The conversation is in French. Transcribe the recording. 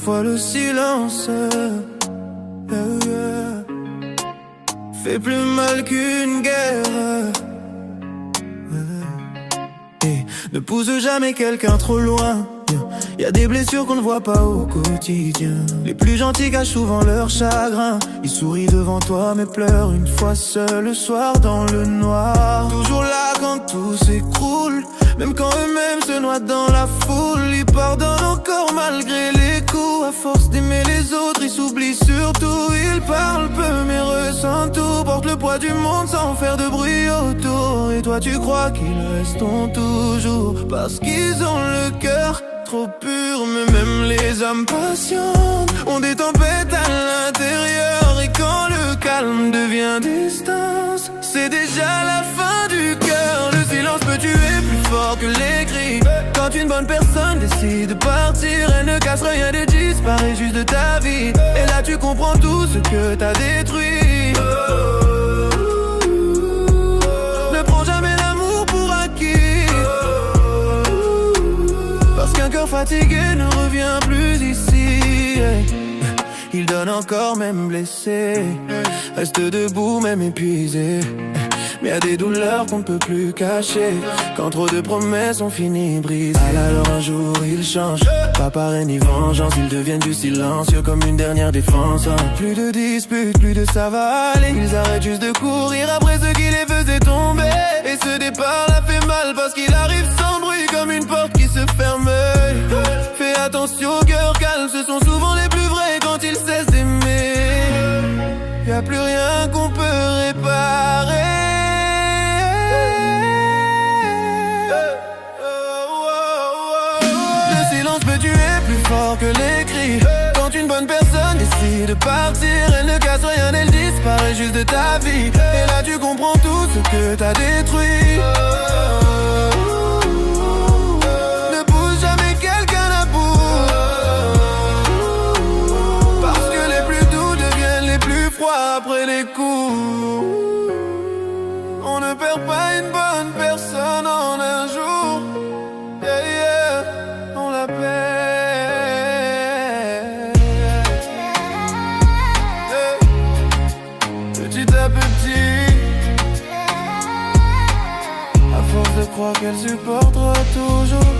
Parfois le silence fait plus mal qu'une guerre. Et ne pousse jamais quelqu'un trop loin. Y a des blessures qu'on ne voit pas au quotidien. Les plus gentils cachent souvent leur chagrin. Ils sourient devant toi mais pleurent une fois seul le soir dans le noir. Toujours là quand tout s'écroule, même quand eux-mêmes se noient dans la foule. Ils pardonnent encore malgré les coups. À force d'aimer les autres, ils s'oublient surtout. Ils parlent peu mais ressentent tout. Portent le poids du monde sans faire de bruit autour. Et toi tu crois qu'ils resteront toujours parce qu'ils ont le cœur trop pur. Mais même les âmes patientes ont des tempêtes à l'intérieur. Et quand le calme devient distance, c'est déjà la fin du cœur. Le silence peut tuer plus fort que les cris. Quand une bonne personne décide de partir, elle ne casse rien et disparaît juste de ta vie. Et là tu comprends tout ce que t'as détruit. Ne prends jamais l'amour pour acquis, parce qu'un cœur fatigué ne revient plus ici. Il donne encore même blessé, reste debout même épuisé. Mais y a des douleurs qu'on ne peut plus cacher. Quand trop de promesses ont fini brisées, alors un jour ils changent. Pas par haine ni vengeance, ils deviennent du silencieux comme une dernière défense. Plus de disputes, plus de ça va aller. Ils arrêtent juste de courir après ce qui les faisait tomber. Et ce départ l'a fait mal parce qu'il arrive sans bruit, comme une porte qui se ferme. Fais attention au cœur calme, ce sont souvent les plus vrais quand ils cessent d'aimer. Y'a plus rien qu'on peut réparer. Le silence peut tuer plus fort que les cris. Quand une bonne personne décide de partir, elle ne casse rien, elle disparaît juste de ta vie. Et là tu comprends tout ce que t'as détruit. Ne pousse jamais quelqu'un à bout, parce que les plus doux deviennent les plus froids après les coups. On ne perd pas une bonne personne en un jour. Yeah, yeah, on la perd. Petit à petit, à force de croire qu'elle supportera toujours.